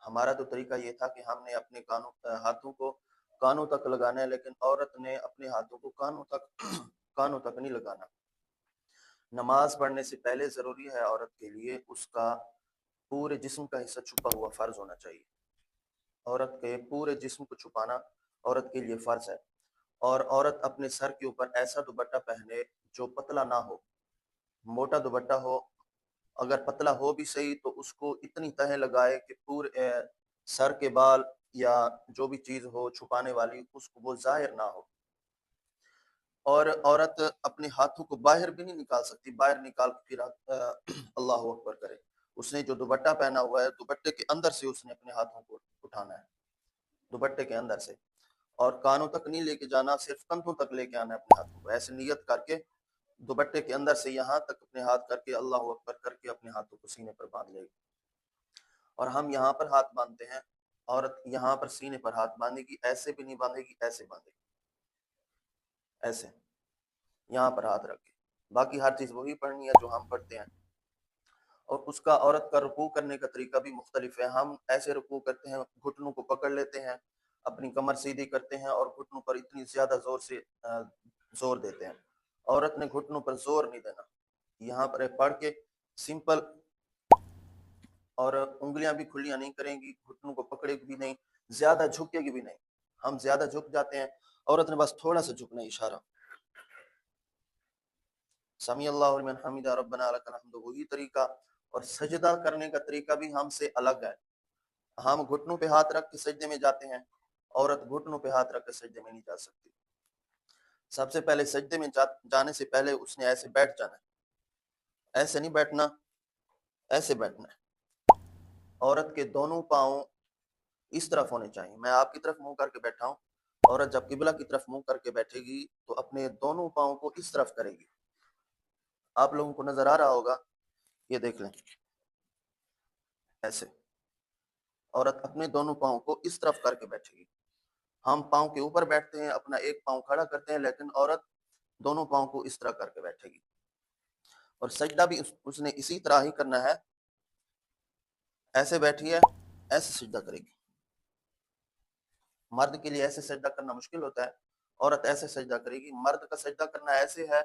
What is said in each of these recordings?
ہمارا تو طریقہ یہ تھا کہ ہم نے اپنے ہاتھوں کو کانوں تک لگانا ہے، لیکن عورت نے اپنے ہاتھوں کو کانوں تک نہیں لگانا۔ نماز پڑھنے سے پہلے ضروری ہے عورت کے لیے اس کا پورے جسم کا حصہ چھپا ہوا فرض ہونا چاہیے۔ عورت کے پورے جسم کو چھپانا عورت کے لیے فرض ہے، اور عورت اپنے سر کے اوپر ایسا دوپٹہ پہنے جو پتلا نہ ہو، موٹا دوپٹہ ہو، اگر پتلا ہو بھی صحیح تو اس کو اتنی تہیں لگائے کہ پورے سر کے بال یا جو بھی چیز ہو چھپانے والی اس کو وہ ظاہر نہ ہو۔ اور عورت اپنے ہاتھوں کو باہر بھی نہیں نکال سکتی، باہر نکال کے پھر اللہ اکبر کرے۔ اس نے جو دوپٹہ پہنا ہوا ہے دوپٹے کے اندر سے اس نے اپنے ہاتھوں کو اٹھانا ہے، دوپٹے کے اندر سے، اور کانوں تک نہیں لے کے جانا، صرف کندھوں تک لے کے آنا ہے اپنے ہاتھوں کو، ایسے نیت کر کے دوپٹے کے اندر سے یہاں تک اپنے ہاتھ کر کے اللہ اکبر کر کے اپنے ہاتھوں کو سینے پر باندھ لے گی۔ اور ہم یہاں پر ہاتھ باندھتے ہیں، عورت یہاں پر سینے پر ہاتھ باندھے گی، ایسے بھی نہیں باندھے گی، ایسے باندھے گی، ایسے یہاں پر ہاتھ رکھ کے، باقی ہر چیز وہی پڑھنی ہے جو ہم پڑھتے ہیں۔ اور اس کا عورت کا رکوع کرنے کا طریقہ بھی مختلف ہے۔ ہم ایسے رکوع کرتے ہیں، گھٹنوں کو پکڑ لیتے ہیں، اپنی کمر سیدھی کرتے ہیں اور گھٹنوں پر اتنی زیادہ زور دیتے ہیں۔ عورت نے گھٹنوں پر زور نہیں دینا، یہاں پر پڑھ کے سمپل، اور انگلیاں بھی کھلیاں نہیں کریں گی، گھٹنوں کو پکڑے گی بھی نہیں، زیادہ جھکے گی بھی نہیں۔ ہم زیادہ جھک جاتے ہیں، عورت نے بس تھوڑا سا جھکنا ہے، اشارہ، سمیع اللہ لمن حمدہ ربنا لک الحمد، وہی طریقہ۔ اور سجدہ کرنے کا طریقہ بھی ہم سے الگ ہے۔ ہم گھٹنوں پہ ہاتھ رکھ کے سجدے میں جاتے ہیں، عورت گھٹنوں پہ ہاتھ رکھ کے سجدے میں نہیں جا سکتی۔ سب سے پہلے سجدے میں جانے سے پہلے اس نے ایسے بیٹھ جانا ہے، ایسے نہیں بیٹھنا، ایسے بیٹھنا ہے۔ عورت کے دونوں پاؤں اس طرف ہونے چاہیے، میں آپ کی طرف منہ کر کے بیٹھا ہوں، عورت جب قبلہ کی طرف منہ کر کے بیٹھے گی تو اپنے دونوں پاؤں کو اس طرف کرے گی۔ آپ لوگوں کو نظر آ رہا ہوگا، یہ دیکھ لیں، ایسے عورت اپنے دونوں پاؤں کو اس طرف کر کے بیٹھے گی۔ ہم پاؤں کے اوپر بیٹھتے ہیں، اپنا ایک پاؤں کھڑا کرتے ہیں، لیکن عورت دونوں پاؤں کو اس طرح کر کے بیٹھے گی۔ اور سجدہ بھی اس نے اسی طرح ہی کرنا ہے، ایسے بیٹھی ہے، ایسے سجدہ کرے گی۔ مرد کے لیے ایسے سجدہ کرنا مشکل ہوتا ہے، عورت ایسے سجدہ کرے گی۔ مرد کا سجدہ کرنا ایسے ہے،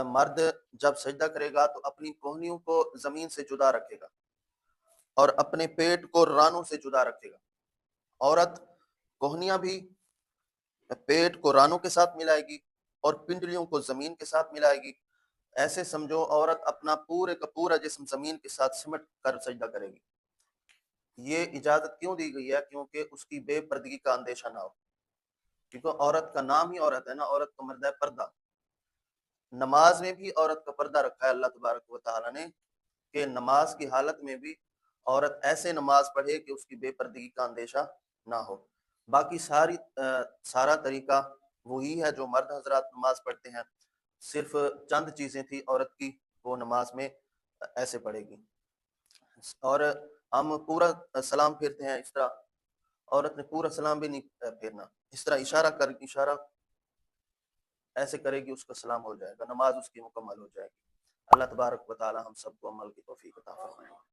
مرد جب سجدہ کرے گا تو اپنی کوہنیوں کو زمین سے جدا رکھے گا اور اپنے پیٹ کو رانوں سے جدا رکھے گا۔ عورت کوہنیاں بھی پیٹ کو رانوں کے ساتھ ملائے گی اور پنڈلیوں کو زمین کے ساتھ ملائے گی۔ ایسے سمجھو عورت اپنا پورے کا پورا جسم زمین کے ساتھ سمٹ کر سجدہ کرے گی۔ یہ اجازت کیوں دی گئی ہے؟ کیونکہ اس کی بے پردگی کا اندیشہ نہ ہو، کیونکہ عورت کا نام ہی عورت ہے نا، عورت کا مرد ہے پردہ۔ نماز میں بھی عورت کا پردہ رکھا ہے اللہ تبارک و تعالیٰ نے، کہ نماز کی حالت میں بھی عورت ایسے نماز پڑھے کہ اس کی بے پردگی کا اندیشہ نہ ہو۔ باقی سارا طریقہ وہی ہے جو مرد حضرات نماز پڑھتے ہیں، صرف چند چیزیں تھی عورت کی، وہ نماز میں ایسے پڑھے گی۔ اور ہم پورا سلام پھیرتے ہیں اس طرح، عورت نے پورا سلام بھی نہیں پھیرنا، اس طرح اشارہ ایسے کرے گی، اس کا سلام ہو جائے گا، نماز اس کی مکمل ہو جائے گی۔ اللہ تبارک و تعالی ہم سب کو عمل کی توفیق عطا فرمائے۔